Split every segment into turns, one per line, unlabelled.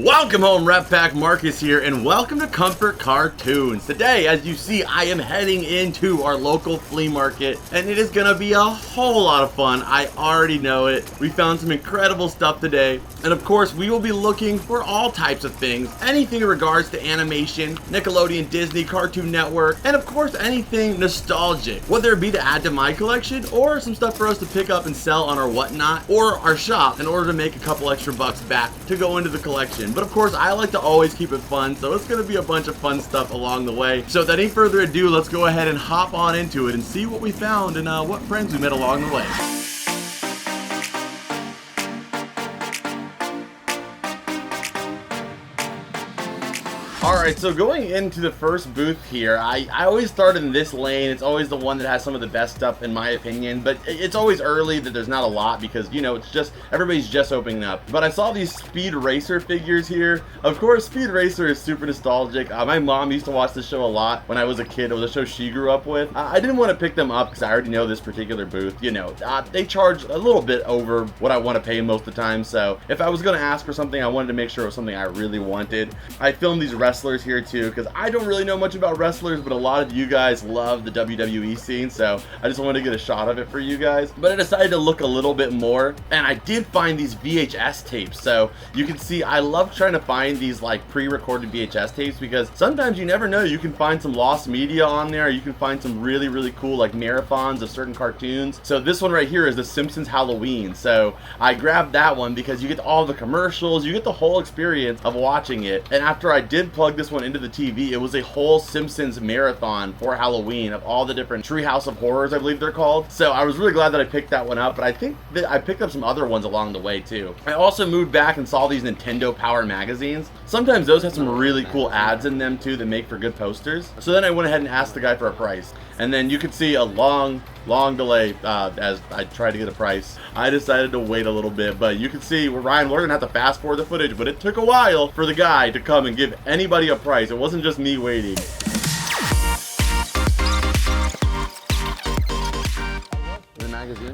Welcome home, Rep Pack Marcus here, and welcome to Comfort Cartoons. Today, as you see, I am heading into our local flea market, and it is gonna be a whole lot of fun. I already know it. We found some incredible stuff today, and of course, we will be looking for all types of things, anything in regards to animation, Nickelodeon, Disney, Cartoon Network, and of course, anything nostalgic, whether it be to add to my collection, or some stuff for us to pick up and sell on our whatnot, or our shop in order to make a couple extra bucks back to go into the collection. But of course, I like to always keep it fun, so it's going to be a bunch of fun stuff along the way. So without any further ado, let's go ahead and hop on into it and see what we found and what friends we met along the way. Alright, so going into the first booth here, I always start in this lane. It's always the one that has some of the best stuff in my opinion, but it's always early that there's not a lot because, you know, it's just, everybody's just opening up. But I saw these Speed Racer figures here. Of course, Speed Racer is super nostalgic. My mom used to watch this show a lot when I was a kid. It was a show she grew up with. I didn't want to pick them up because I already know this particular booth. You know, they charge a little bit over what I want to pay most of the time, so if I was going to ask for something, I wanted to make sure it was something I really wanted. I filmed these wrestlers here too because I don't really know much about wrestlers, but a lot of you guys love the WWE scene, so I just wanted to get a shot of it for you guys. But I decided to look a little bit more, and I did find these VHS tapes. So you can see I love trying to find these like pre-recorded VHS tapes because sometimes you never know, you can find some lost media on there. You can find some really cool like marathons of certain cartoons. So this one right here is the Simpsons Halloween, so I grabbed that one because you get all the commercials, you get the whole experience of watching it. And after I did plug this one into the TV, it was a whole Simpsons marathon for Halloween of all the different Treehouse of Horrors, I believe they're called. So I was really glad that I picked that one up, but I think that I picked up some other ones along the way too. I also moved back and saw these Nintendo Power magazines. Sometimes those have some really cool ads in them too that make for good posters. So then I went ahead and asked the guy for a price. And then you could see a long delay as I tried to get a price. I decided to wait a little bit, but you can see, well, Ryan, we're gonna have to fast forward the footage, but it took a while for the guy to come and give anybody a price. It wasn't just me waiting.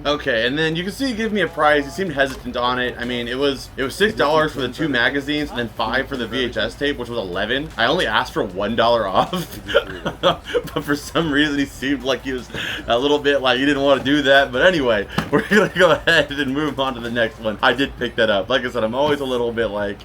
Okay, and then you can see he gave me a price. He seemed hesitant on it. I mean, it was $6 for the two magazines and then $5 for the VHS tape, which was $11. I only asked for $1 off, but for some reason he seemed like he was a little bit like he didn't want to do that. But anyway, we're gonna go ahead and move on to the next one. I did pick that up. Like I said, I'm always a little bit like,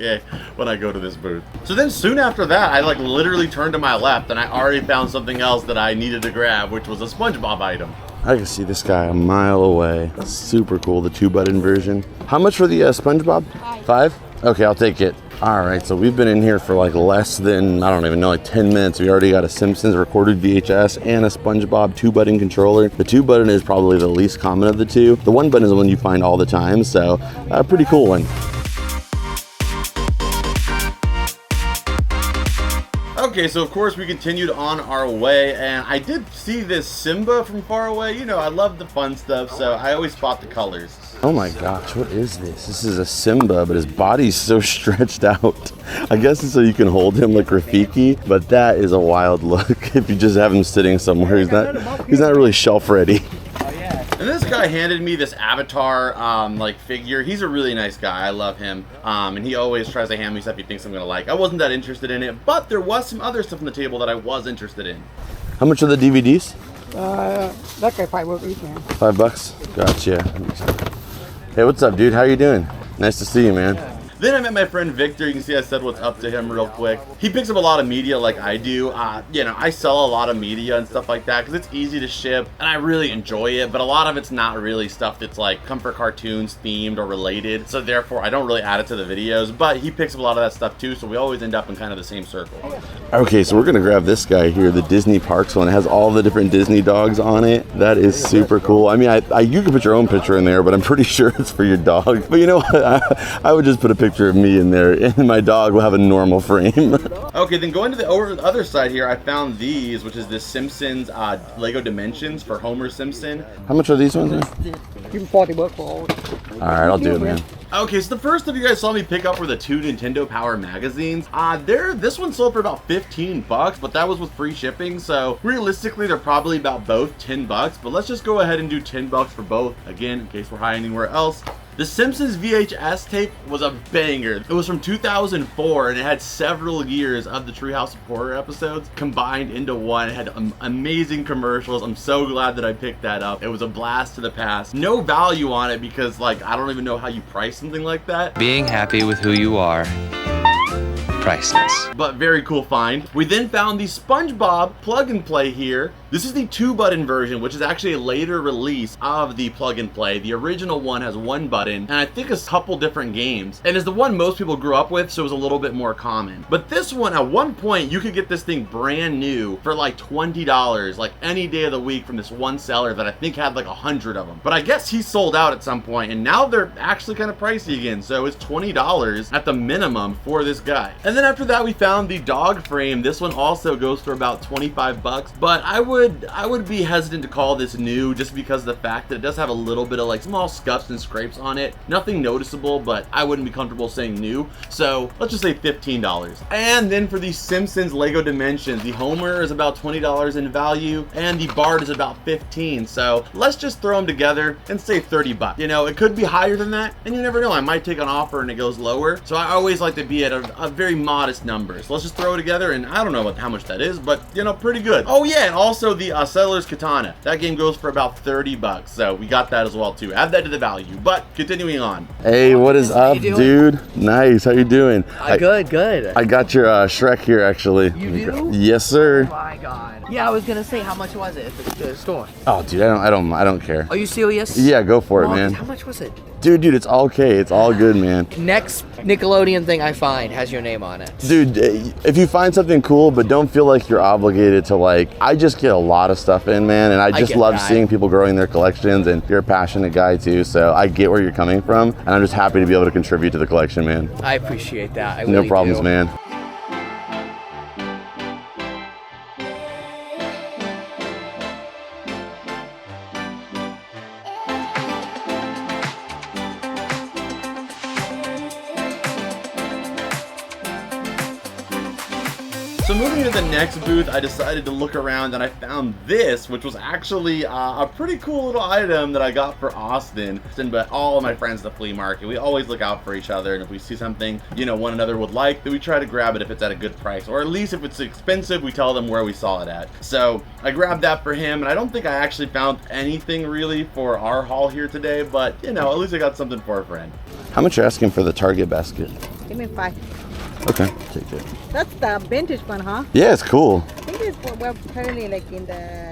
when I go to this booth. So then soon after that, I like literally turned to my left and I already found something else that I needed to grab, which was a SpongeBob item.
I can see this guy a mile away. Super cool, the 2-button version. How much for the SpongeBob? $5? Okay, I'll take it. All right, so we've been in here for like less than, I don't even know, like 10 minutes. We already got a Simpsons recorded VHS and a SpongeBob 2-button controller. The 2-button is probably the least common of the two. The 1-button is the one you find all the time, so a pretty cool one.
Okay, so of course we continued on our way, and I did see this Simba from far away. You know, I love the fun stuff, so I always spot the colors.
Oh my gosh, what is this? This is a Simba, but his body's so stretched out. I guess it's so you can hold him like Rafiki, but that is a wild look. If you just have him sitting somewhere, he's not really shelf ready.
And this guy handed me this Avatar like figure. He's a really nice guy. I love him. And he always tries to hand me stuff he thinks I'm gonna like. I wasn't that interested in it, but there was some other stuff on the table that I was interested in.
How much are the DVDs?
That's like $5 each, man.
$5? Gotcha. Hey, what's up, dude? How you doing? Nice to see you, man.
Then I met my friend Victor. You can see I said what's up to him real quick. He picks up a lot of media like I do. You know, I sell a lot of media and stuff like that because it's easy to ship and I really enjoy it, but a lot of it's not really stuff that's like Comfort Cartoons themed or related, so therefore I don't really add it to the videos, but he picks up a lot of that stuff too, so we always end up in kind of the same circle.
Okay, so we're gonna grab this guy here, the Disney Parks one. It has all the different Disney dogs on it. That is super cool. I mean, you can put your own picture in there, but I'm pretty sure it's for your dog. But you know what? I would just put a picture of me in there, and my dog will have a normal frame.
Okay, then going to the other side here, I found these, which is the Simpsons Lego Dimensions for Homer Simpson.
How much are these ones?
Give him $40 for all.
All right, I'll do it, man.
Okay, so the first of you guys saw me pick up were the two Nintendo Power magazines. This one sold for about 15 bucks, but that was with free shipping. So realistically, they're probably about both 10 bucks, but let's just go ahead and do 10 bucks for both. Again, in case we're high anywhere else. The Simpsons VHS tape was a banger. It was from 2004 and it had several years of the Treehouse of Horror episodes combined into one. It had amazing commercials. I'm so glad that I picked that up. It was a blast to the past. No value on it because, like, I don't even know how you price something like that.
Being happy with who you are. Priceless.
But very cool find. We then found the SpongeBob plug and play here. This is the 2-button version, which is actually a later release of the plug and play. The original one has 1 button, and I think a couple different games. And it's the one most people grew up with, so it was a little bit more common. But this one, at one point, you could get this thing brand new for like $20, like any day of the week from this one seller that I think had like 100 of them. But I guess he sold out at some point, and now they're actually kind of pricey again. So it's $20 at the minimum for this guy. And then after that, we found the dog frame. This one also goes for about 25 bucks, but I would be hesitant to call this new just because of the fact that it does have a little bit of like small scuffs and scrapes on it. Nothing noticeable, but I wouldn't be comfortable saying new. So let's just say $15. And then for the Simpsons Lego Dimensions, the Homer is about $20 in value and the Bart is about 15. So let's just throw them together and say 30 bucks. You know, it could be higher than that, and you never know. I might take an offer and it goes lower. So I always like to be at a very modest number. So let's just throw it together, and I don't know how much that is, but you know, pretty good. Oh yeah, and also the Settler's Katana. That game goes for about 30 bucks. So we got that as well too. Add that to the value. But continuing on.
Hey, what is up, dude? Nice. How you doing?
Good.
I got your Shrek here, actually.
You do?
Yes, sir.
Oh my god. Yeah, I was gonna say, how much was it at the store?
Oh, dude, I don't care.
Are you serious?
Yeah, go for it,
Oh,
man.
How much was it?
Dude, it's all okay. It's all good, man.
Next Nickelodeon thing I find has your name on it.
Dude, if you find something cool, but don't feel like you're obligated to, like, I just get a lot of stuff in, man, and I just
get
love
that.
seeing people growing their collections, and you're a passionate guy too, so I get where you're coming from, and I'm just happy to be able to contribute to the collection, man.
I appreciate that. I
No
really
problems,
do.
man.
So moving to the next booth, I decided to look around and I found this, which was actually a pretty cool little item that I got for Austin. But all of my friends at the flea market, we always look out for each other, and if we see something, you know, one another would like, then we try to grab it if it's at a good price, or at least if it's expensive, we tell them where we saw it at. So I grabbed that for him, and I don't think I actually found anything really for our haul here today, but you know, at least I got something for a friend.
How much are you asking for the Target basket?
Give me 5.
Okay, take it.
That's the vintage one, huh?
Yeah, it's cool.
I think it's well, apparently like in the.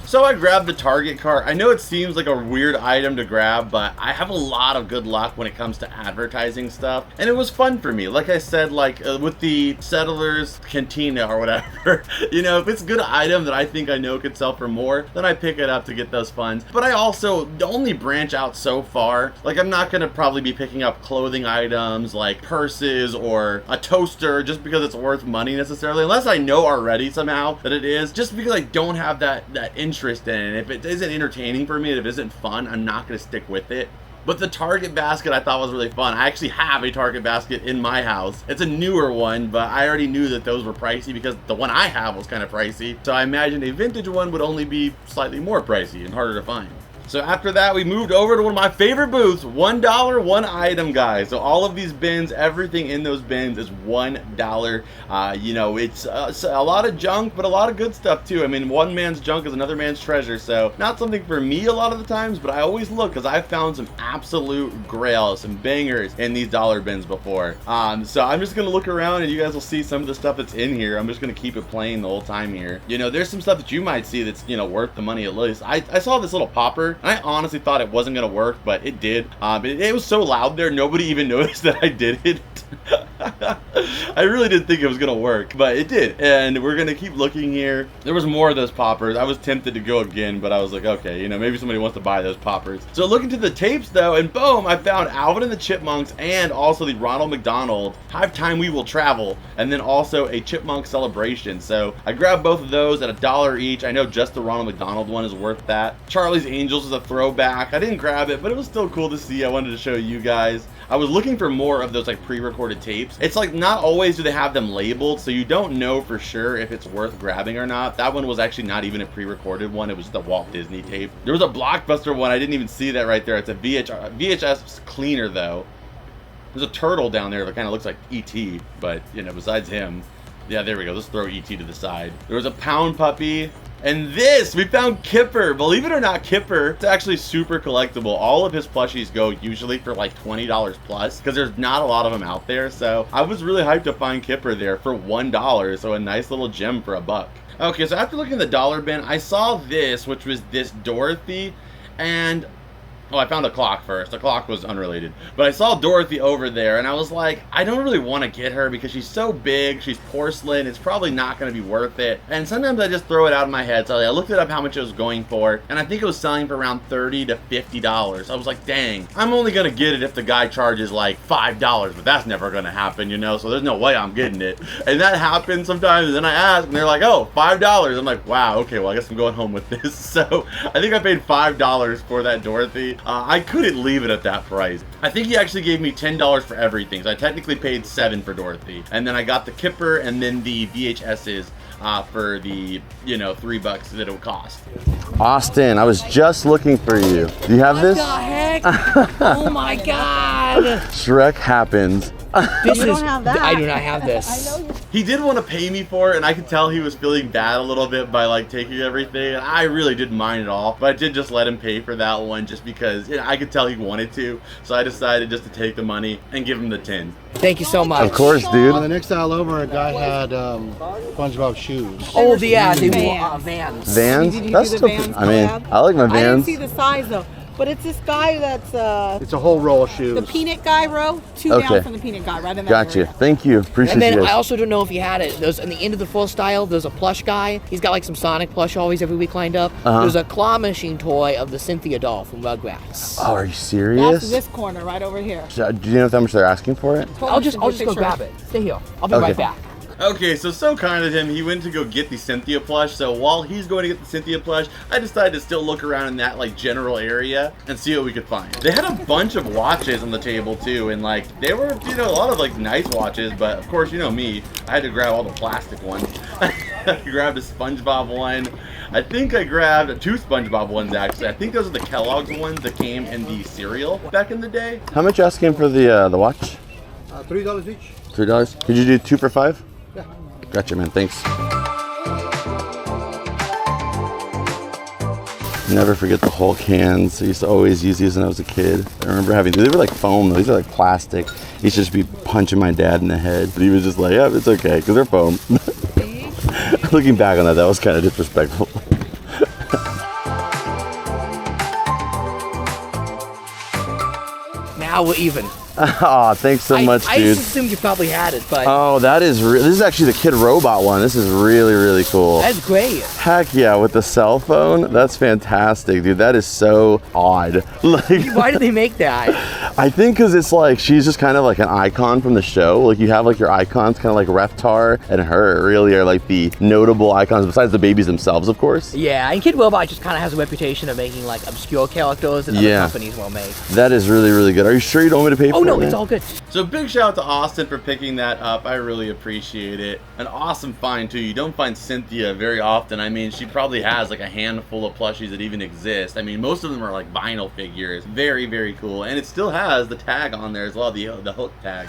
So I grabbed the Target cart. I know it seems like a weird item to grab, but I have a lot of good luck when it comes to advertising stuff, and it was fun for me. Like I said, like with the Settlers Cantina or whatever, you know, if it's a good item that I think I know could sell for more, then I pick it up to get those funds. But I also only branch out so far. Like, I'm not gonna probably be picking up clothing items like purses or a toaster just because it's worth money necessarily, unless I know already somehow that it is, just because I don't have that interest in it. If it isn't entertaining for me, if it isn't fun, I'm not going to stick with it. But the Target basket I thought was really fun. I actually have a Target basket in my house. It's a newer one, but I already knew that those were pricey because the one I have was kind of pricey. So I imagined a vintage one would only be slightly more pricey and harder to find. So after that, we moved over to one of my favorite booths, $1, one item, guys. So all of these bins, everything in those bins is $1. You know, it's a lot of junk, but a lot of good stuff too. I mean, one man's junk is another man's treasure. So not something for me a lot of the times, but I always look because I've found some absolute grails, some bangers in these dollar bins before. So I'm just gonna look around and you guys will see some of the stuff that's in here. I'm just gonna keep it playing the whole time here. You know, there's some stuff that you might see that's, you know, worth the money at least. I saw this little popper. I honestly thought it wasn't gonna work, but it did. It was so loud there, nobody even noticed that I did it. I really didn't think it was gonna work, but it did. And we're gonna keep looking here. There was more of those poppers. I was tempted to go again, but I was like, okay, you know, maybe somebody wants to buy those poppers. So looking to the tapes though, and boom, I found Alvin and the Chipmunks and also the Ronald McDonald Hive Time We Will Travel, and then also a Chipmunk Celebration. So I grabbed both of those at $1 each. I know just the Ronald McDonald one is worth that. Charlie's Angels is a throwback. I didn't grab it, but it was still cool to see. I wanted to show you guys. I was looking for more of those like pre-recorded tapes. It's like not always do they have them labeled, so you don't know for sure if it's worth grabbing or not. That one was actually not even a pre-recorded one. It was the Walt Disney tape. There was a Blockbuster one. I didn't even see that right there. It's a VHS cleaner though. There's a turtle down there that kind of looks like E.T., but you know, besides him. Yeah, there we go. Let's throw E.T. to the side. There was a Pound Puppy. And this, we found Kipper. Believe it or not, Kipper, it's actually super collectible. All of his plushies go usually for like $20 plus because there's not a lot of them out there. So I was really hyped to find Kipper there for $1. So a nice little gem for $1. Okay, so after looking at the dollar bin, I saw this, which was this Dorothy. And oh, I found a clock first. The clock was unrelated. But I saw Dorothy over there, and I was like, I don't really want to get her because she's so big. She's porcelain. It's probably not going to be worth it. And sometimes I just throw it out of my head. So I looked it up how much it was going for, and I think it was selling for around $30 to $50. I was like, dang, I'm only going to get it if the guy charges like $5, but that's never going to happen, you know? So there's no way I'm getting it. And that happens sometimes, and then I ask, and they're like, oh, $5. I'm like, wow, okay, well, I guess I'm going home with this. So I think I paid $5 for that Dorothy. I couldn't leave it at that price. I think he actually gave me $10 for everything, so I technically paid $7 for Dorothy. And then I got the Kipper and then the VHSs for the, you know, $3 that it would cost.
Austin, I was just looking for you. Do you have this?
What the heck? Oh my God.
Shrek happens.
This
You don't have that.
I do not have this.
He did want to pay me for it, and I could tell he was feeling bad a little bit by like taking everything. And I really didn't mind at all, but I did just let him pay for that one just because, you know, I could tell he wanted to. So I decided just to take the money and give him the 10.
Thank you so much.
Of course,
On
dude.
the next aisle over, a guy had SpongeBob shoes.
Oh, yeah, they
Vans.
Vans.
Vans?
Did you
That's
do the
still,
Vans
I mean,
collab?
I like my
I didn't
Vans.
see the size though, but it's this guy that's
It's a whole roll of shoes.
the peanut guy row, two
Okay.
down from the peanut guy, right in that
Gotcha.
area.
Thank you. Appreciate
And then
you
I
guys.
also don't know if you had it. There's in the end of the full style. There's a plush guy. He's got like some Sonic plush always every week lined up. There's a claw machine toy of the Cynthia doll from Rugrats.
Oh, are you
That's
serious?
this corner right over here.
Do you know how much they're asking for it?
I'll just go grab it. Stay here. I'll be right back.
Okay, so kind of him, he went to go get the Cynthia plush, so while he's going to get the Cynthia plush, I decided to still look around in that like general area and see what we could find. They had a bunch of watches on the table too, and like they were, you know, a lot of like nice watches, but of course, you know me, I had to grab all the plastic ones. I grabbed a SpongeBob one. I think I grabbed 2 SpongeBob ones actually. I think those are the Kellogg's ones that came in the cereal back in the day.
How much you asking for the watch?
$3 each.
$3? Could you do 2 for $5?
Yeah.
Gotcha, man. Thanks. Never forget the Hulk hands. I used to always use these when I was a kid. I remember having, they were like foam though. These are like plastic. He used to just be punching my dad in the head. But he was just like, yeah, it's okay, because they're foam. Looking back on that, that was kind of disrespectful.
Now we're even.
Aw, thanks so much,
I
dude.
just assumed you probably had it, but
Oh, that is this is actually the Kid Robot one. This is really, really cool.
that's great.
Heck yeah, with the cell phone. That's fantastic, dude. That is so odd. Like,
Why did they make that?
I think because it's like she's just kind of like an icon from the show. Like you have like your icons, kind of like Reptar and her really are like the notable icons besides the babies themselves, of course.
Yeah, and Kid Robot just kind of has a reputation of making like obscure characters that other
Yeah.
companies won't make.
That is really, really good. Are you sure you don't want me to pay for
Oh
it?
no,
man?
it's all good.
So big shout out to Austin for picking that up. I really appreciate it. An awesome find too. You don't find Cynthia very often. I mean, she probably has like a handful of plushies that even exist. I mean, most of them are like vinyl figures. Very, very cool. And it still has the tag on there as well, the hook tag.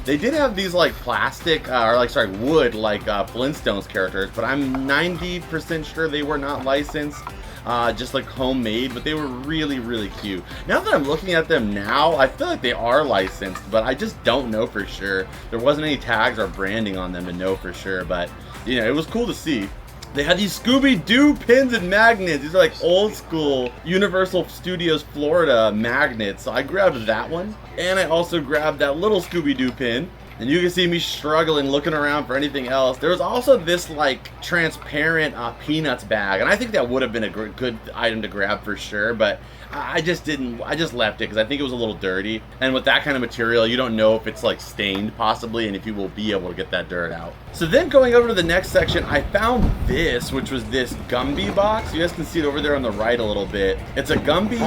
They did have these like plastic, wood, like Flintstones characters, but I'm 90% sure they were not licensed, just like homemade, but they were really, really cute. Now that I'm looking at them now, I feel like they are licensed, but I just don't know for sure. There wasn't any tags or branding on them to know for sure, but you know, it was cool to see. They had these Scooby-Doo pins and magnets. These are like old school Universal Studios Florida magnets. So I grabbed that one. And I also grabbed that little Scooby-Doo pin. and you can see me struggling looking around for anything else. There was also this like transparent peanuts bag, and I think that would have been a good item to grab for sure, but I just left it because I think it was a little dirty, and with that kind of material you don't know if it's like stained possibly and if you will be able to get that dirt out. So then going over to the next section, I found this, which was this Gumby box. You guys can see it over there on the right a little bit. It's a Gumby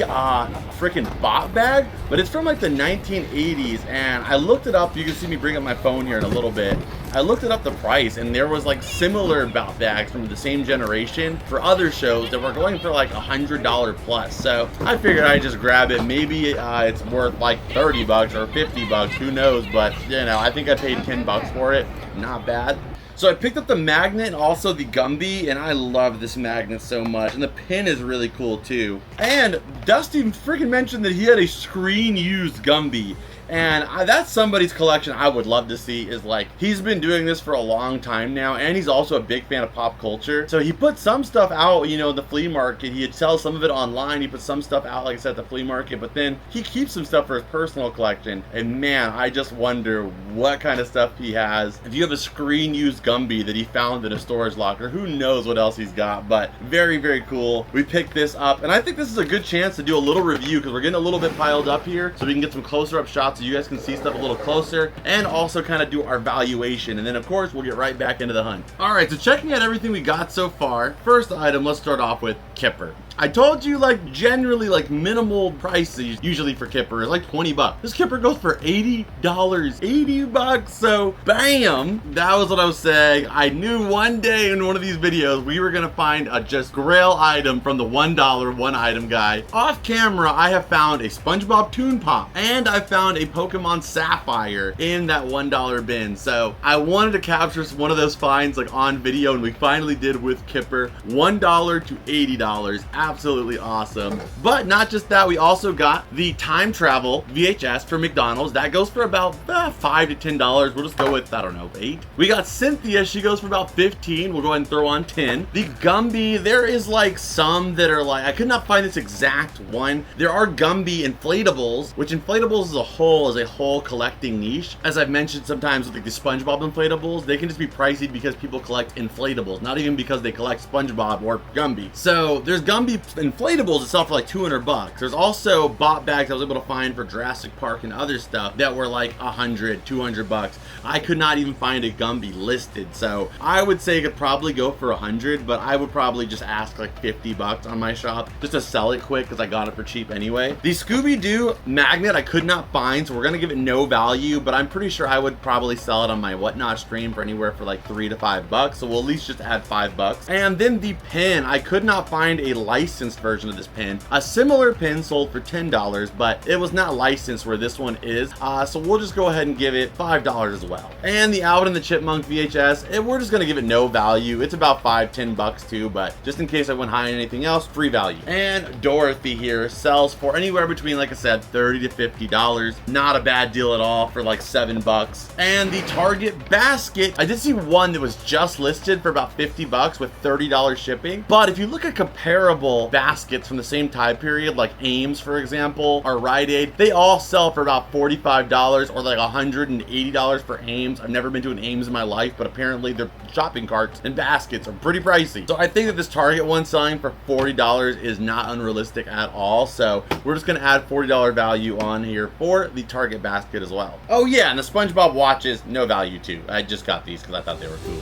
freaking bot bag, but it's from like the 1980s, and I looked it up. You can see me bring up my phone here in a little bit. I looked it up the price, and there was like similar bot bags from the same generation for other shows that were going for like $100 plus. So I figured I'd just grab it. Maybe it's worth like 30 bucks or 50 bucks, who knows, but you know, I think I paid 10 bucks for it. Not bad. So I picked up the magnet and also the Gumby, and I love this magnet so much, and the pin is really cool too. And Dusty freaking mentioned that he had a screen used Gumby, and that's somebody's collection I would love to see. Is like, he's been doing this for a long time now, and he's also a big fan of pop culture. So he put some stuff out, you know, the flea market. He'd sell some of it online. He put some stuff out, like I said, at the flea market, but then he keeps some stuff for his personal collection. And man, I just wonder what kind of stuff he has. If you have a screen used Gumby that he found in a storage locker, who knows what else he's got, but very, very cool. We picked this up, and I think this is a good chance to do a little review because we're getting a little bit piled up here, so we can get some closer up shots so you guys can see stuff a little closer, and also kind of do our valuation, and then of course we'll get right back into the hunt. All right, so checking out everything we got so far. First item, let's start off with Kipper. I told you, like, generally, like, minimal prices usually for Kipper is like 20 bucks. This Kipper goes for $80. 80 bucks, so bam! That was what I was saying. I knew one day in one of these videos we were gonna find a just grail item from the $1 one item guy. Off camera, I have found a SpongeBob Toon Pop, and I found a Pokemon Sapphire in that $1 bin. So I wanted to capture one of those finds like on video, and we finally did with Kipper. $1 to $80. Absolutely awesome. But not just that, we also got the time travel VHS for McDonald's. That goes for about $5 to $10. We'll just go with, I don't know, 8. We got Cynthia. She goes for about 15. We'll go ahead and throw on 10. The Gumby, there is like some that are like, I could not find this exact one. There are Gumby inflatables, which inflatables as a whole collecting niche. As I've mentioned sometimes with like the SpongeBob inflatables, they can just be pricey because people collect inflatables, not even because they collect SpongeBob or Gumby. So there's Gumby inflatables that sell for like 200 bucks. There's also bot bags I was able to find for Jurassic Park and other stuff that were like 100, 200 bucks. I could not even find a Gumby listed, so I would say it could probably go for 100, but I would probably just ask like 50 bucks on my shop just to sell it quick because I got it for cheap anyway. The Scooby-Doo magnet I could not find, so we're gonna give it no value, but I'm pretty sure I would probably sell it on my Whatnot stream for anywhere for like 3 to 5 bucks, so we'll at least just add 5 bucks. And then the pin, I could not find a licensed version of this pin. A similar pin sold for $10, but it was not licensed where this one is, so we'll just go ahead and give it $5 as well. And the Alvin and the Chipmunk VHS, we're just gonna give it no value. It's about 5-10 bucks too, but just in case I went high on anything else, free value. And Dorothy here sells for anywhere between, like I said, $30 to $50. Not a bad deal at all for like 7 bucks. And the Target basket, I did see one that was just listed for about 50 bucks with $30 shipping, but if you look at comparable baskets from the same time period, like Ames for example, or Rite Aid, they all sell for about $45 or like $180 for Ames. I've never been to an Ames in my life, but apparently their shopping carts and baskets are pretty pricey. So I think that this Target one selling for $40 is not unrealistic at all, so we're just gonna add $40 value on here for the Target basket as well. Oh yeah, and the SpongeBob watches, no value too. I just got these because I thought they were cool.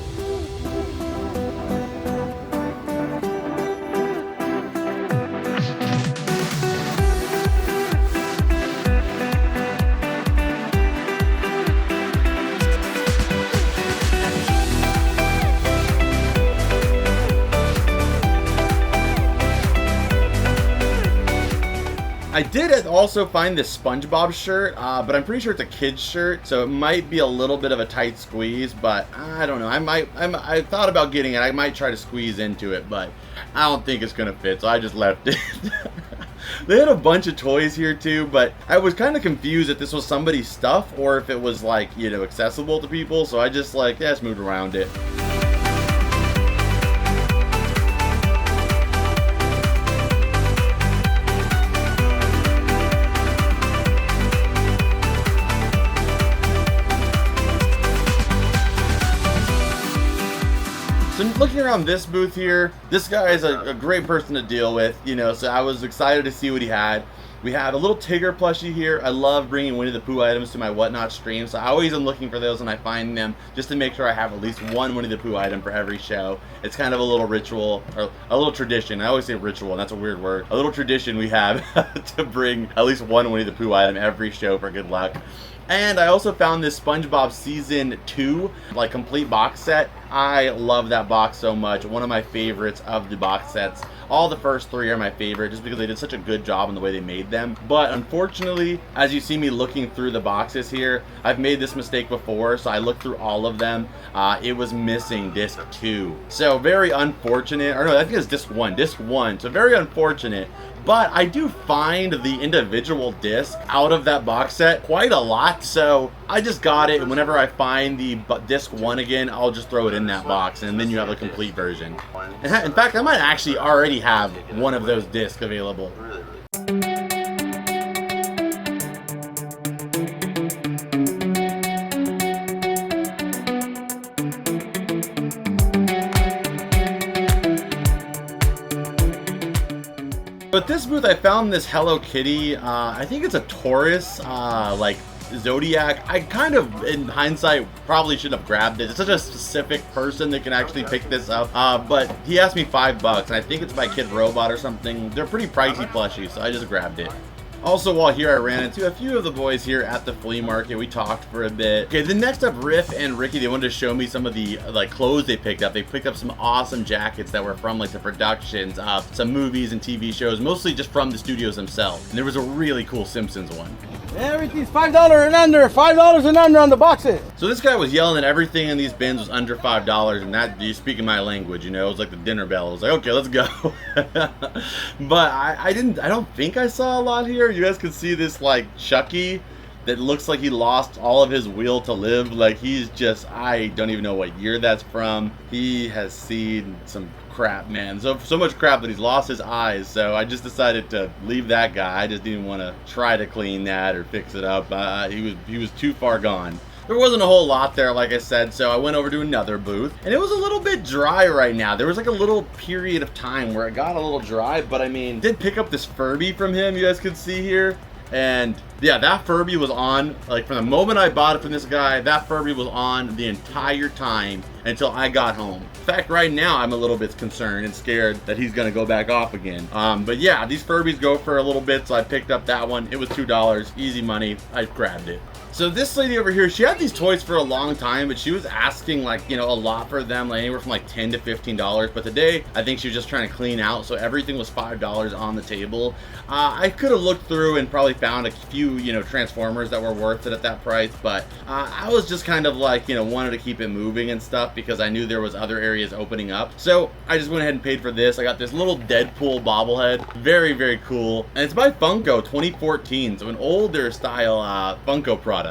I did also find this SpongeBob shirt, but I'm pretty sure it's a kid's shirt, so it might be a little bit of a tight squeeze, but I don't know. I thought about getting it. I might try to squeeze into it, but I don't think it's gonna fit, so I just left it. They had a bunch of toys here too, but I was kind of confused if this was somebody's stuff or if it was like, you know, accessible to people, so I just like, yeah, just moved around it. around this booth here, this guy is a great person to deal with, you know, so I was excited to see what he had. We have a little Tigger plushie here. I love bringing Winnie the Pooh items to my Whatnot stream, so I always am looking for those when I find them, just to make sure I have at least one Winnie the Pooh item for every show. It's kind of a little ritual, or a little tradition. I always say ritual, and that's a weird word. A little tradition we have to bring at least one Winnie the Pooh item every show for good luck. And I also found this SpongeBob Season 2, like, complete box set. I love that box so much. One of my favorites of the box sets. All the first 3 are my favorite just because they did such a good job in the way they made them. But unfortunately, as you see me looking through the boxes here, I've made this mistake before, so I looked through all of them. It was missing disc 2. So very unfortunate, or no, I think it's disc 1, so very unfortunate. But I do find the individual disc out of that box set quite a lot, so I just got it, and whenever I find the disc 1 again, I'll just throw it in that box, and then you have a complete version. In fact, I might actually already have one of those discs available. But this booth, I found this Hello Kitty, I think it's a Taurus, like Zodiac. I kind of, in hindsight, probably should have grabbed it. It's such a specific person that can actually pick this up. But he asked me $5, and I think it's by Kid Robot or something. They're pretty pricey plushies, so I just grabbed it. Also, while here, I ran into a few of the boys here at the flea market. We talked for a bit. Okay, then next up, Riff and Ricky, they wanted to show me some of the like clothes they picked up. They picked up some awesome jackets that were from like the productions of some movies and TV shows, mostly just from the studios themselves. And there was a really cool Simpsons one.
Everything's $5 and under, $5 and under on the boxes.
So this guy was yelling that everything in these bins was under $5, and that, you speaking my language, you know, it was like the dinner bell. I was like, okay, let's go. But I don't think I saw a lot here. You guys can see this like Chucky that looks like he lost all of his will to live. Like he's just, I don't even know what year that's from. He has seen some crap, man. So much crap that he's lost his eyes. So I just decided to leave that guy. I just didn't want to try to clean that or fix it up. He was too far gone. There wasn't a whole lot there, like I said, so I went over to another booth, and it was a little bit dry right now. There was like a little period of time where it got a little dry, but I mean, did pick up this Furby from him, you guys could see here. And yeah, that Furby was on, like from the moment I bought it from this guy, that Furby was on the entire time until I got home. In fact, right now I'm a little bit concerned and scared that he's gonna go back off again. But yeah, these Furbies go for a little bit, so I picked up that one. It was $2, easy money, I grabbed it. So this lady over here, she had these toys for a long time, but she was asking like, you know, a lot for them, like anywhere from like $10 to $15. But today, I think she was just trying to clean out, so everything was $5 on the table. I could have looked through and probably found a few, you know, Transformers that were worth it at that price, but I was just kind of like, you know, wanted to keep it moving and stuff because I knew there was other areas opening up. So I just went ahead and paid for this. I got this little Deadpool bobblehead, very, very cool. And it's by Funko 2014, so an older style Funko product.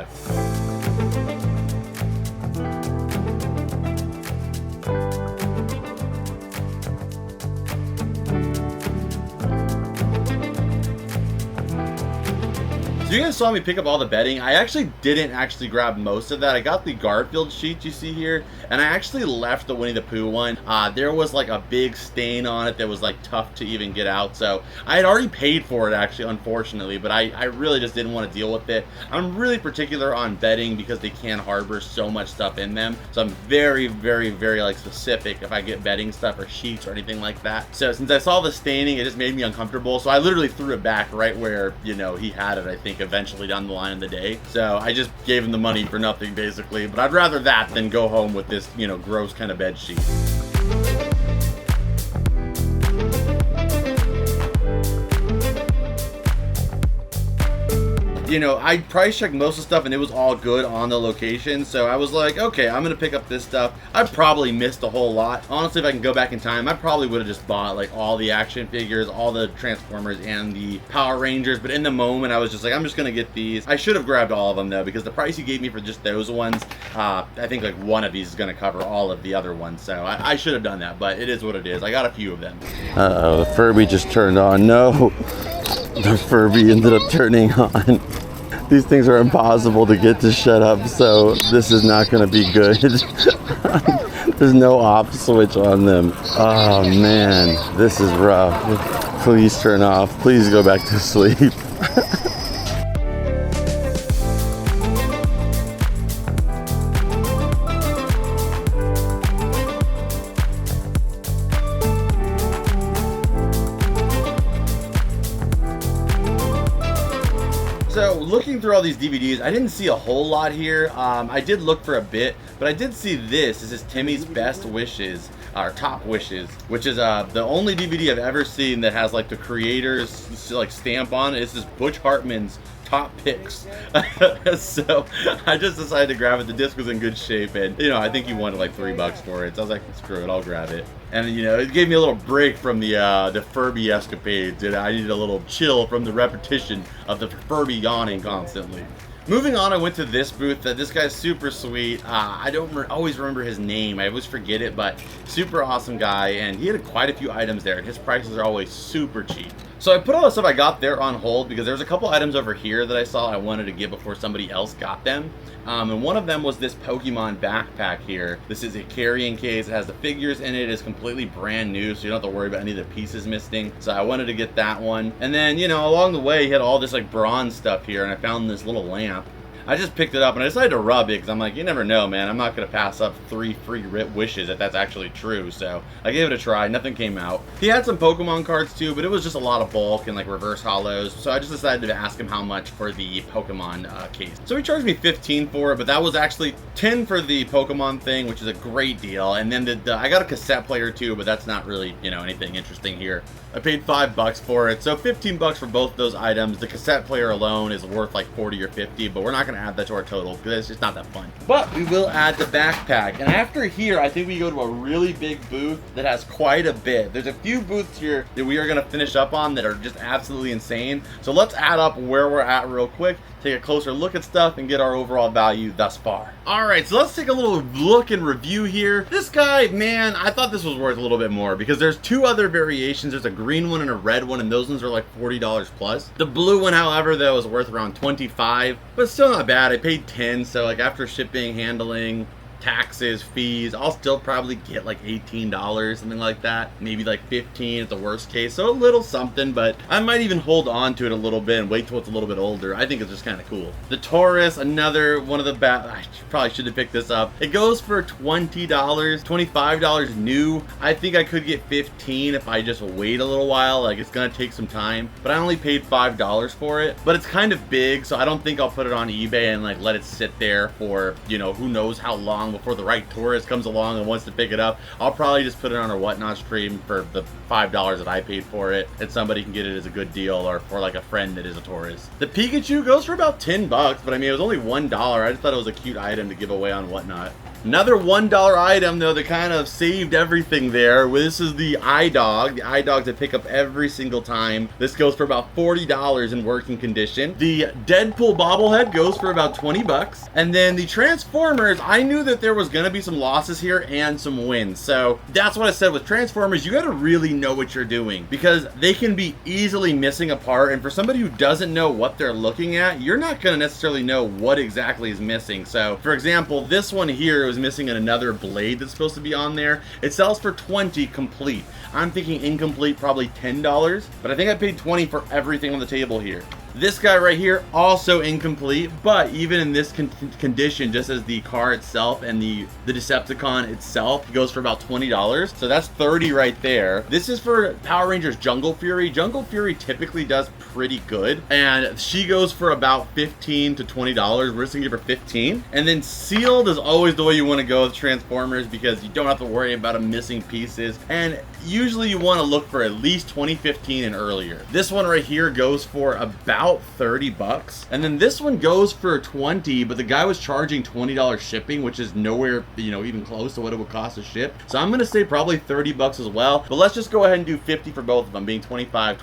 So you guys saw me pick up all the bedding. I actually didn't grab most of that. I got the Garfield sheet you see here, and I actually left the Winnie the Pooh one. There was like a big stain on it that was like tough to even get out. So I had already paid for it actually, unfortunately, but I really just didn't want to deal with it. I'm really particular on bedding because they can harbor so much stuff in them. So I'm very, very, very like specific if I get bedding stuff or sheets or anything like that. So since I saw the staining, it just made me uncomfortable. So I literally threw it back right where, you know, he had it, I think, eventually down the line of the day. So I just gave him the money for nothing basically, but I'd rather that than go home with this, you know, gross kind of bed sheet. You know, I price checked most of the stuff and it was all good on the location, so I was like, okay, I'm gonna pick up this stuff. I probably missed a whole lot. Honestly, if I can go back in time, I probably would have just bought like all the action figures, all the Transformers and the Power Rangers, but in the moment I was just like, I'm just gonna get these. I should have grabbed all of them though, because the price you gave me for just those ones, I think like one of these is gonna cover all of the other ones, so I should have done that, but it is what it is. I got a few of them.
Uh-oh, the Furby just turned on. No, the Furby ended up turning on. These things are impossible to get to shut up, so this is not going to be good. There's no off switch on them. Oh man, this is rough. Please turn off. Please go back to sleep.
So looking through all these DVDs, I didn't see a whole lot here. I did look for a bit, but I did see this. This is Timmy's Best Wishes, or Top Wishes, which is the only DVD I've ever seen that has like the creator's like stamp on it. This is Butch Hartman's top picks. So I just decided to grab it. The disc was in good shape, and you know, I think he wanted like $3 for it. So I was like, screw it, I'll grab it. And you know, it gave me a little break from the Furby escapades, and I needed a little chill from the repetition of the Furby yawning constantly. Moving on, I went to this booth. This guy's super sweet. I don't always remember his name. I always forget it, but super awesome guy, and he had quite a few items there, and his prices are always super cheap. So I put all the stuff I got there on hold because there's a couple items over here that I saw I wanted to get before somebody else got them. And one of them was this Pokemon backpack here. This is a carrying case. It has the figures in it. It's completely brand new, so you don't have to worry about any of the pieces missing. So I wanted to get that one. And then, you know, along the way, he had all this like bronze stuff here, and I found this little lamp. I just picked it up and I decided to rub it because I'm like, you never know, man. I'm not going to pass up 3 free wishes if that's actually true. So I gave it a try. Nothing came out. He had some Pokemon cards too, but it was just a lot of bulk and like reverse hollows. So I just decided to ask him how much for the Pokemon case. So he charged me $15 for it, but that was actually $10 for the Pokemon thing, which is a great deal. And then I got a cassette player too, but that's not really, you know, anything interesting here. I paid $5 for it, so $15 for both those items. The cassette player alone is worth like 40 or 50, but we're not going to add that to our total because it's just not that fun. But we will add the backpack, and after here, I think we go to a really big booth that has quite a bit. There's a few booths here that we are going to finish up on that are just absolutely insane. So let's add up where we're at real quick, take a closer look at stuff, and get our overall value thus far. All right, so let's take a little look and review here. This guy, man, I thought this was worth a little bit more because there's 2 other variations. There's a green one and a red one, and those ones are like $40 plus. The blue one, however, though, is worth around $25, but still not bad. I paid $10, so like after shipping, handling, taxes, fees, I'll still probably get like $18, something like that. Maybe like $15 at the worst case. So a little something, but I might even hold on to it a little bit and wait till it's a little bit older. I think it's just kind of cool. The Taurus, another one of the I probably should have picked this up. It goes for $20, $25 new. I think I could get $15 if I just wait a little while. Like, it's gonna take some time, but I only paid $5 for it. But it's kind of big, so I don't think I'll put it on eBay and like let it sit there for, you know, who knows how long before the right tourist comes along and wants to pick it up. I'll probably just put it on our Whatnot stream for the $5 that I paid for it, and somebody can get it as a good deal, or for like a friend that is a tourist. The Pikachu goes for about $10, but I mean, it was only $1. I just thought it was a cute item to give away on Whatnot. Another $1 item, though, that kind of saved everything there. This is the iDog. The iDogs I pick up every single time. This goes for about $40 in working condition. The Deadpool bobblehead goes for about $20. And then the Transformers, I knew that there was going to be some losses here and some wins. So that's what I said with Transformers. You got to really know what you're doing because they can be easily missing a part. And for somebody who doesn't know what they're looking at, you're not going to necessarily know what exactly is missing. So, for example, this one here was missing another blade that's supposed to be on there. It sells for $20 complete. I'm thinking incomplete probably $10, but I think I paid $20 for everything on the table here. This guy right here, also incomplete, but even in this condition, just as the car itself and the Decepticon itself, goes for about $20. So that's $30 right there. This is for Power Rangers Jungle Fury. Jungle Fury typically does pretty good, and she goes for about $15 to $20. We're just gonna give her $15. And then sealed is always the way you want to go with Transformers because you don't have to worry about them missing pieces, and usually you want to look for at least 2015 and earlier. This one right here goes for about $30, and then this one goes for $20, but the guy was charging $20 shipping, which is nowhere, you know, even close to what it would cost to ship. So I'm gonna say probably $30 as well, but let's just go ahead and do 50 for both of them, being 25.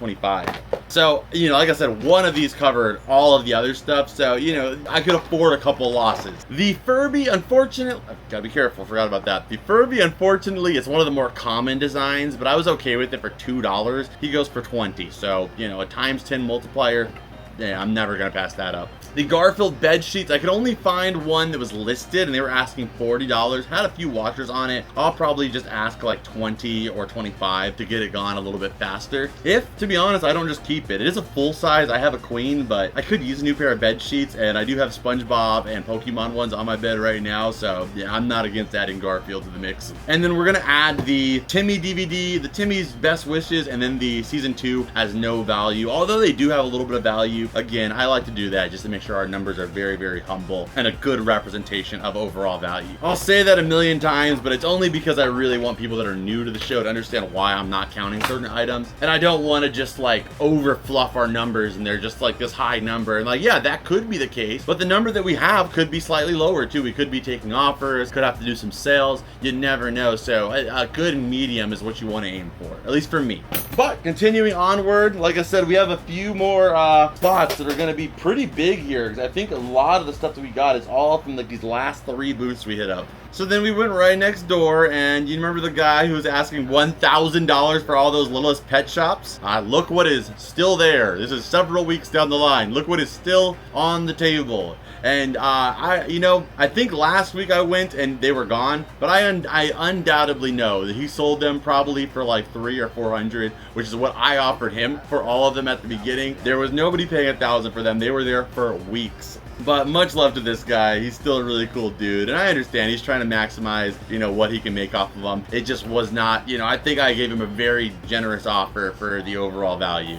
So, you know, like I said, one of these covered all of the other stuff, so, you know, I could afford a couple losses. The Furby, unfortunately, I've gotta be careful, forgot about that. The Furby, unfortunately, is one of the more common designs, but I was okay with it for $2. He goes for $20, so, you know, a times 10 multiplier, yeah, I'm never gonna pass that up. The Garfield bed sheets, I could only find one that was listed and they were asking $40. Had a few washers on it. I'll probably just ask like 20 or 25 to get it gone a little bit faster. If, to be honest, I don't just keep it. It is a full size. I have a queen, but I could use a new pair of bed sheets, and I do have SpongeBob and Pokemon ones on my bed right now, so yeah, I'm not against adding Garfield to the mix. And then we're gonna add the Timmy DVD, the Timmy's Best Wishes, and then the season 2 as no value. Although they do have a little bit of value, again, I like to do that just to make sure our numbers are very, very humble and a good representation of overall value. I'll say that a million times, but it's only because I really want people that are new to the show to understand why I'm not counting certain items. And I don't want to just like over fluff our numbers and they're just like this high number. And like, yeah, that could be the case, but the number that we have could be slightly lower too. We could be taking offers, could have to do some sales. You never know. So a good medium is what you want to aim for, at least for me. But continuing onward, like I said, we have a few more spots that are going to be pretty big here, because I think a lot of the stuff that we got is all from like these last 3 booths we hit up. So then we went right next door, and you remember the guy who was asking $1,000 for all those littlest pet shops? Look what is still there. This is several weeks down the line. Look what is still on the table. And I think last week I went and they were gone, but I undoubtedly know that he sold them probably for like $300 or $400, which is what I offered him for all of them at the beginning. There was nobody paying $1,000 for them. They were there for weeks. But much love to this guy. He's still a really cool dude, and I understand he's trying to maximize, what he can make off of them. It just was not, I think I gave him a very generous offer for the overall value.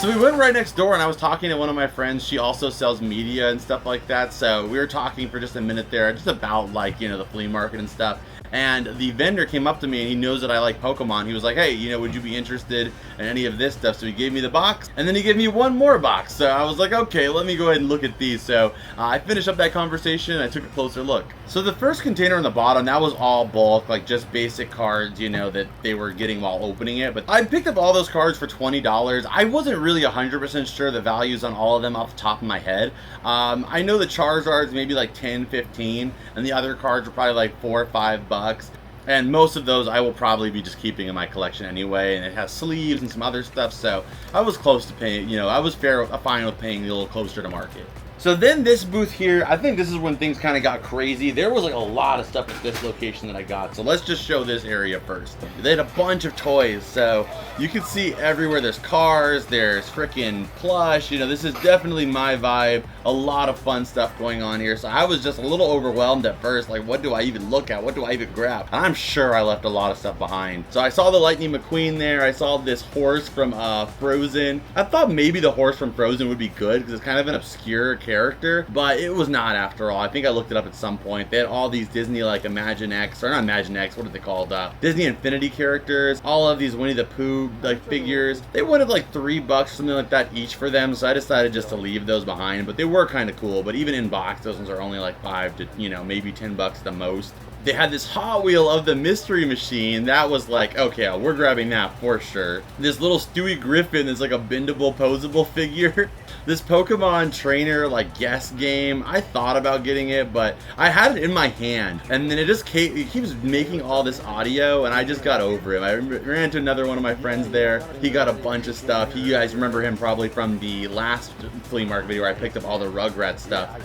So we went right next door, and I was talking to one of my friends. She also sells media and stuff like that. So we were talking for just a minute there, just about like, the flea market and stuff. And the vendor came up to me, and he knows that I like Pokemon. He was like, hey, would you be interested in any of this stuff? So he gave me the box, and then he gave me one more box. So I was like, okay, let me go ahead and look at these. So I finished up that conversation, and I took a closer look. So the first container on the bottom, that was all bulk, like just basic cards, that they were getting while opening it. But I picked up all those cards for $20. I wasn't really 100% sure the values on all of them off the top of my head. I know the Charizard's maybe like 10, 15, and the other cards are probably like $4 or $5. And most of those I will probably be just keeping in my collection anyway, and it has sleeves and some other stuff, so I was close to paying, I was fine with paying a little closer to market. So then this booth here, I think this is when things kind of got crazy. There was like a lot of stuff at this location that I got. So let's just show this area first. They had a bunch of toys. So you can see everywhere there's cars, there's freaking plush. This is definitely my vibe. A lot of fun stuff going on here. So I was just a little overwhelmed at first. Like, what do I even look at? What do I even grab? And I'm sure I left a lot of stuff behind. So I saw the Lightning McQueen there. I saw this horse from Frozen. I thought maybe the horse from Frozen would be good because it's kind of an obscure character, but it was not after all. I think I looked it up at some point. They had all these Disney like Imagine X, or not Imagine X, what are they called? Disney Infinity characters, all of these Winnie the Pooh like figures. They wanted like $3, something like that each for them, so I decided just to leave those behind, but they were kind of cool. But even in box, those ones are only like $5 to, maybe $10 the most. They had this Hot Wheel of the Mystery Machine. That was like, okay, we're grabbing that for sure. This little Stewie Griffin is like a bendable, posable figure. This Pokemon trainer like guess game, I thought about getting it, but I had it in my hand, and then it keeps making all this audio, and I just got over it. I ran into another one of my friends there. He got a bunch of stuff. You guys remember him probably from the last flea market video where I picked up all the Rugrats stuff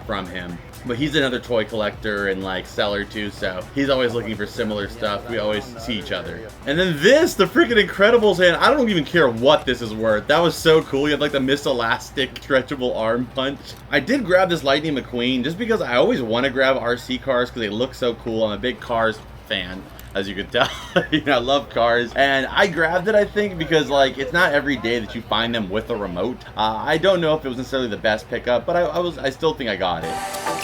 from him. But he's another toy collector and like seller too, so he's always looking for similar stuff. We always see each other. And then this, the freaking Incredibles hand, I don't even care what this is worth. That was so cool. You had like the Miss Elastic stretchable arm punch. I did grab this Lightning McQueen just because I always want to grab RC cars because they look so cool. I'm a big Cars fan, as you can tell. I love cars, and I grabbed it, I think, because like it's not every day that you find them with a remote. I don't know if it was necessarily the best pickup, but I still think I got it.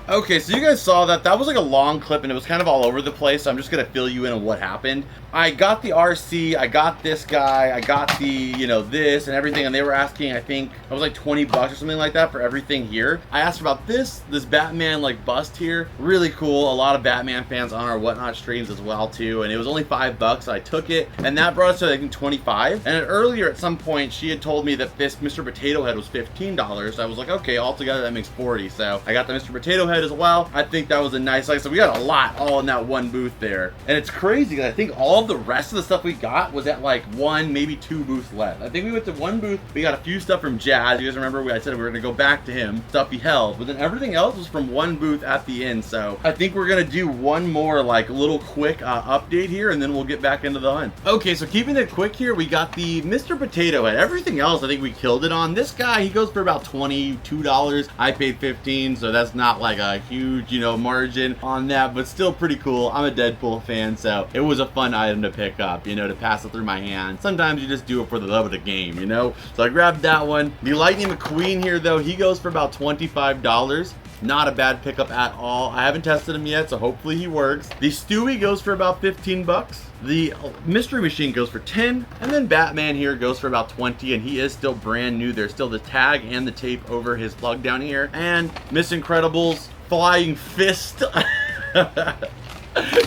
Okay, so you guys saw that. That was like a long clip and it was kind of all over the place, so I'm just gonna fill you in on what happened. I got the RC, I got this guy, I got the, you know, this and everything, and they were asking, I think, it was like 20 bucks or something like that for everything here. I asked about this Batman like bust here. Really cool. A lot of Batman fans on our Whatnot streams as well too, and it was only $5, so I took it, and that brought us to I think 25. And earlier at some point, she had told me that this Mr. Potato Head was $15. So I was like, okay, altogether that makes 40. So I got the Mr. Potato Head as well. I think that was a nice, like, so we got a lot all in that one booth there. And it's crazy because I think all the rest of the stuff we got was at like one, maybe two booths left. I think we went to one booth, we got a few stuff from Jazz. You guys remember I said we were gonna go back to him, stuff he held, but then everything else was from one booth at the end. So I think we're gonna do one more like little quick update here, and then we'll get back into the hunt. Okay, so keeping it quick here, we got the Mr. Potato Head. Everything else I think we killed it on. This guy, he goes for about $22. I paid 15, so that's not like a huge, you know, margin on that, but still pretty cool. I'm a Deadpool fan, so it was a fun item to pick up, you know, to pass it through my hand. Sometimes you just do it for the love of the game, you know? So I grabbed that one. The Lightning McQueen here, though, he goes for about $25. Not a bad pickup at all. I haven't tested him yet, so hopefully he works. The Stewie goes for about 15 bucks. The Mystery Machine goes for 10, and then Batman here goes for about 20, and he is still brand new. There's still the tag and the tape over his plug down here. And Miss Incredibles Flying Fist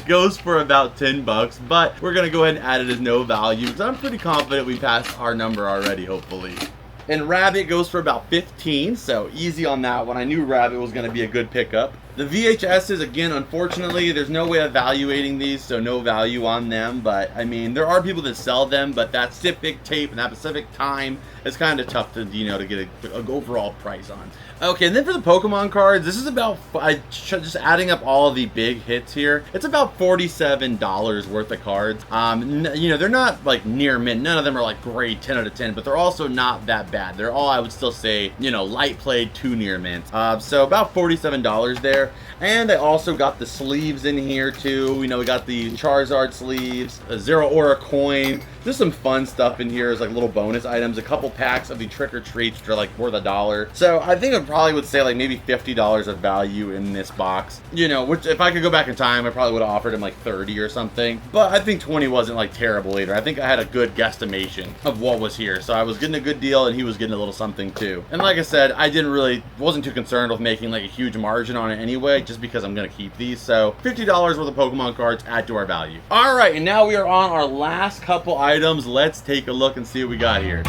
goes for about 10 bucks, but we're gonna go ahead and add it as no value because I'm pretty confident we passed our number already, hopefully. And Rabbit goes for about 15, so easy on that one. I knew Rabbit was going to be a good pickup. The VHSs, again, unfortunately, there's no way of evaluating these, so no value on them. But, I mean, there are people that sell them, but that specific tape and that specific time is kind of tough to, you know, to get an overall price on. Okay, and then for the Pokemon cards, this is about, just adding up all of the big hits here, it's about $47 worth of cards. You know, they're not like near mint. None of them are like great 10 out of 10, but they're also not that bad. They're all, I would still say, you know, light played to near mint. So about $47 there. And I also got the sleeves in here too. You know, we got the Charizard sleeves, a Zero Aura coin. Just some fun stuff in here as like little bonus items. A couple packs of the Trick or Treats, which are like worth $1. So I think I probably would say like maybe $50 of value in this box. You know, which if I could go back in time, I probably would have offered him like 30 or something. But I think 20 wasn't like terrible either. I think I had a good guesstimation of what was here. So I was getting a good deal and he was getting a little something too. And like I said, I wasn't too concerned with making like a huge margin on it anyway, just because I'm gonna keep these. So $50 worth of Pokemon cards add to our value. All right, and now we are on our last couple items. Let's take a look and see what we got here.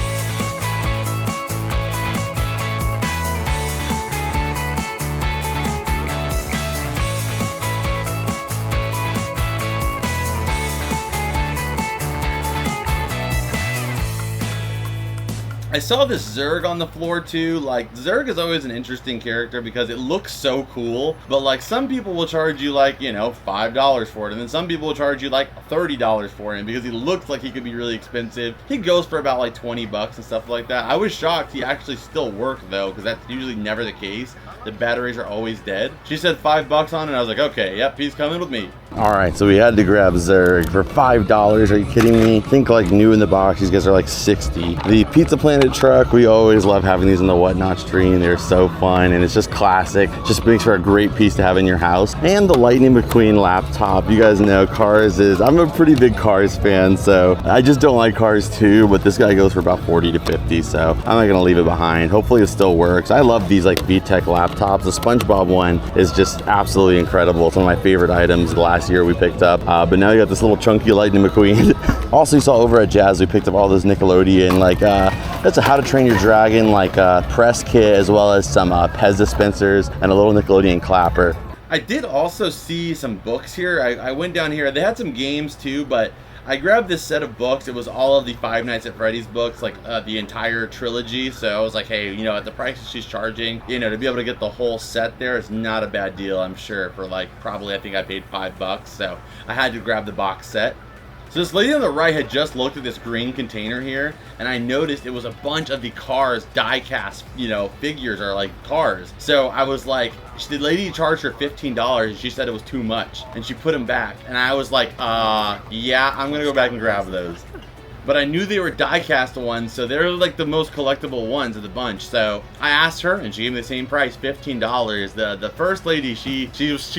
I saw this Zerg on the floor too. Like, Zerg is always an interesting character because it looks so cool, but like some people will charge you like, you know, $5 for it, and then some people will charge you like $30 for him because he looks like he could be really expensive. He goes for about like 20 bucks and stuff like that. I was shocked he actually still worked though, because that's usually never the case. The batteries are always dead. She said $5 on it, and I was like, okay, yep, he's coming with me.
All right, so we had to grab Zerg for $5. Are you kidding me? Think like new in the box, these guys are like 60. The Pizza Planet truck, we always love having these in the Whatnot stream. They're so fun, and it's just classic. Just makes for a great piece to have in your house. And the Lightning McQueen laptop. You guys know Cars I'm a pretty big Cars fan, so I just don't like Cars too, but this guy goes for about 40 to 50, so I'm not gonna leave it behind. Hopefully it still works. I love these like VTech laptops. The SpongeBob one is just absolutely incredible. It's one of my favorite items last year we picked up, but now you got this little chunky Lightning McQueen. Also, you saw over at Jazz, we picked up all those Nickelodeon, like, that's a How to Train Your Dragon, like, press kit, as well as some Pez dispensers and a little Nickelodeon clapper.
I did also see some books here. I went down here. They had some games too, but I grabbed this set of books. It was all of the Five Nights at Freddy's books, like the entire trilogy. So I was like, hey, you know, at the prices she's charging, you know, to be able to get the whole set there is not a bad deal, I'm sure, for like probably, I think I paid $5. So I had to grab the box set. So this lady on the right had just looked at this green container here, and I noticed it was a bunch of the Cars die-cast, you know, figures are like Cars. So I was like, the lady charged her $15, and she said it was too much, and she put them back. And I was like, yeah, I'm gonna go back and grab those. but I knew they were die-cast ones, so they're like the most collectible ones of the bunch. So I asked her, and she gave me the same price, $15. The first lady, she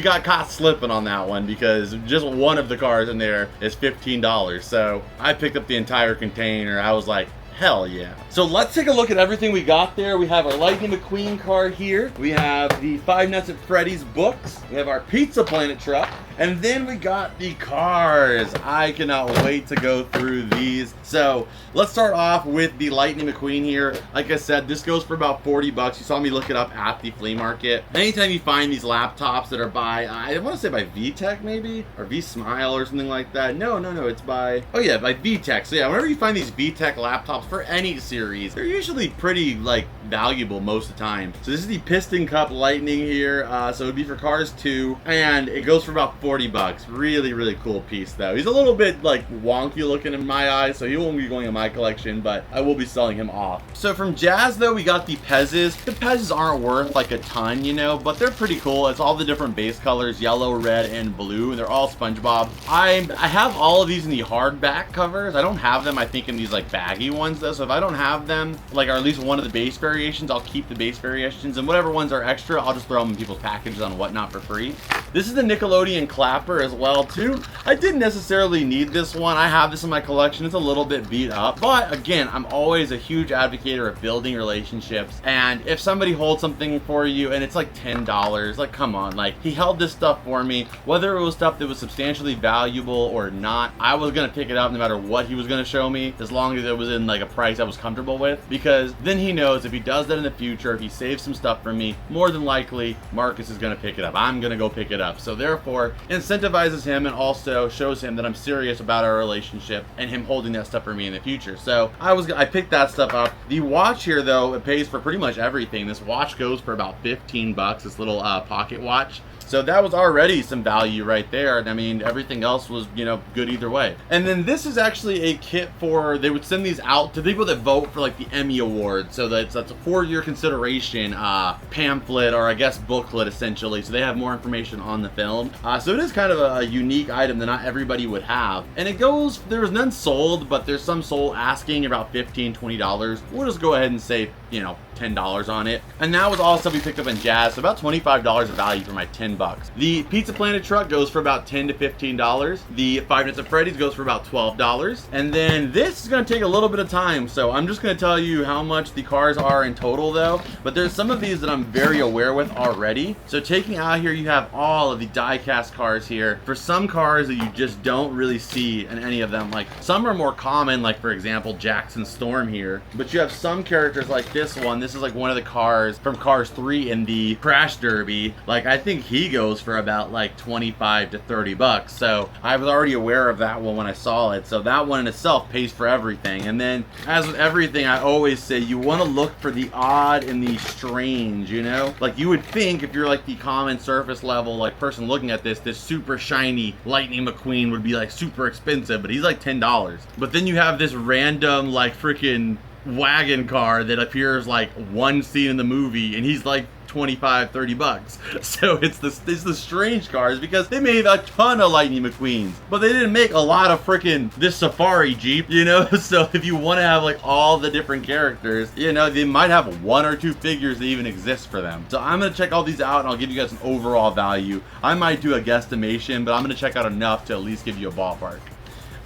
got caught slipping on that one because just one of the cars in there is $15. So I picked up the entire container. I was like, hell yeah. So let's take a look at everything we got there. We have our Lightning McQueen car here. We have the Five Nights at Freddy's books. We have our Pizza Planet truck. And then we got the cars. I cannot wait to go through these. So let's start off with the Lightning McQueen here. Like I said, this goes for about 40 bucks. You saw me look it up at the flea market. Anytime you find these laptops that are by, I want to say by VTech maybe, or V-Smile or something like that. No, it's by, oh yeah, by VTech. So yeah, whenever you find these VTech laptops for any series, they're usually pretty like valuable most of the time. So this is the Piston Cup Lightning here. So it would be for Cars 2, and it goes for about 40 bucks. Really, really cool piece though. He's a little bit like wonky looking in my eyes, so he won't be going in my collection, but I will be selling him off. So from Jazz though, we got the Pezzes. The Pezzes aren't worth like a ton, you know, but they're pretty cool. It's all the different base colors, yellow, red, and blue, and they're all SpongeBob. I have all of these in the hardback covers. I don't have them, I think, in these like baggy ones though, so if I don't have them, like, or at least one of the base variations, I'll keep the base variations, and whatever ones are extra, I'll just throw them in people's packages on whatnot for free. This is the Nickelodeon Clapper as well too. I didn't necessarily need this one. I have this in my collection. It's a little bit beat up, but again, I'm always a huge advocate of building relationships, and if somebody holds something for you and it's like $10, like, come on, like, he held this stuff for me, whether it was stuff that was substantially valuable or not, I was gonna pick it up no matter what he was gonna show me, as long as it was in like a price I was comfortable with, because then he knows if he does that in the future, if he saves some stuff for me, more than likely Marcus is gonna pick it up. I'm gonna go pick it up. So therefore, incentivizes him and also shows him that I'm serious about our relationship and him holding that stuff for me in the future. So I picked that stuff up. The watch here though, it pays for pretty much everything. This watch goes for about 15 bucks, this little pocket watch. So that was already some value right there. And I mean, everything else was, you know, good either way. And then this is actually a kit for, they would send these out to people that vote for like the Emmy Award. So that's a 4-year consideration pamphlet, or I guess booklet essentially. So they have more information on the film. So it is kind of a unique item that not everybody would have. And it goes, there's none sold, but there's some sold asking about $15, $20. We'll just go ahead and say, you know, $10 on it. And that was all stuff we picked up in Jazz, so about $25 of value for my 10 bucks. The Pizza Planet truck goes for about $10 to $15. The Five Nights at Freddy's goes for about $12. And then this is gonna take a little bit of time, so I'm just gonna tell you how much the cars are in total though, but there's some of these that I'm very aware with already. So taking out here, you have all of the die-cast cars here. For some cars that you just don't really see in any of them, like some are more common, like for example, Jackson Storm here, but you have some characters like this one. This is like one of the cars from Cars 3 in the Crash Derby. Like, I think he goes for about like 25 to 30 bucks. So I was already aware of that one when I saw it. So that one in itself pays for everything. And then as with everything, I always say you want to look for the odd and the strange, you know? Like, you would think if you're like the common surface level like person looking at this super shiny Lightning McQueen would be like super expensive, but he's like $10. But then you have this random like freaking wagon car that appears like one scene in the movie and he's like 25, 30 bucks. So it's the strange cars, because they made a ton of Lightning McQueens, but they didn't make a lot of freaking this safari Jeep, you know? So if you want to have like all the different characters, you know, they might have 1 or 2 figures that even exist for them. So I'm gonna check all these out and I'll give you guys an overall value. I might do a guesstimation, but I'm gonna check out enough to at least give you a ballpark.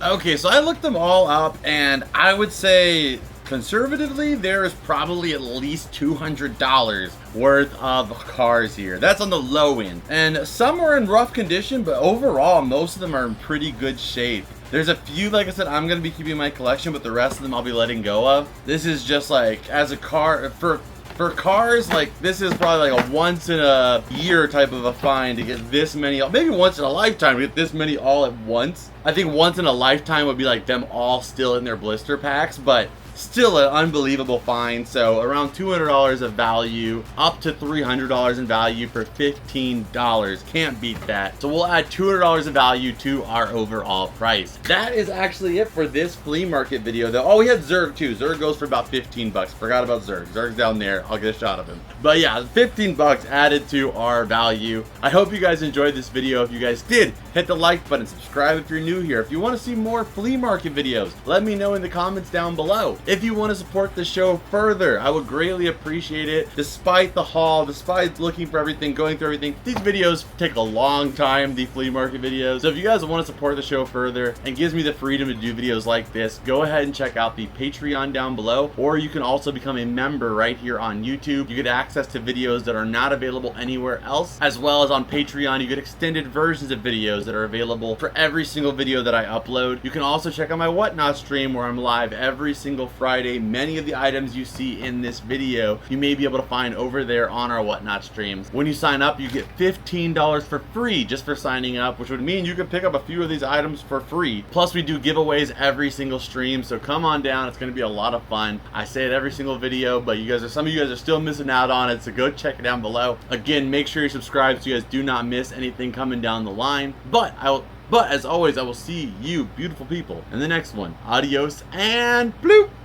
Okay, so I looked them all up, and I would say conservatively, there is probably at least $200 worth of cars here. That's on the low end. And some are in rough condition, but overall, most of them are in pretty good shape. There's a few, like I said, I'm going to be keeping in my collection, but the rest of them I'll be letting go of. This is just like, as a car, for cars, like, this is probably like a once in a year type of a find to get this many, maybe once in a lifetime to get this many all at once. I think once in a lifetime would be like them all still in their blister packs, but Still an unbelievable find. So around $200 of value, up to $300 in value for $15. Can't beat that. So we'll add $200 of value to our overall price. That is actually it for this flea market video though. Oh, we had Zerg too. Zerg goes for about 15 bucks. Forgot about Zerg. Zerg's down there. I'll get a shot of him. But yeah, 15 bucks added to our value. I hope you guys enjoyed this video. If you guys did, hit the like button, subscribe if you're new here. If you want to see more flea market videos, let me know in the comments down below. If you want to support the show further, I would greatly appreciate it. Despite the haul, despite looking for everything, going through everything, these videos take a long time, the flea market videos. So if you guys want to support the show further and gives me the freedom to do videos like this, go ahead and check out the Patreon down below, or you can also become a member right here on YouTube. You get access to videos that are not available anywhere else, as well as on Patreon you get extended versions of videos that are available for every single video that I upload. You can also check out my Whatnot stream where I'm live every single Friday. Many of the items you see in this video you may be able to find over there on our Whatnot streams. When you sign up, you get $15 for free just for signing up, which would mean you can pick up a few of these items for free. Plus we do giveaways every single stream, so come on down. It's going to be a lot of fun. I say it every single video, but some of you guys are still missing out on it, so go check it down below. Again, make sure you subscribe so you guys do not miss anything coming down the line. But as always, I will see you beautiful people in the next one. Adios and bloop!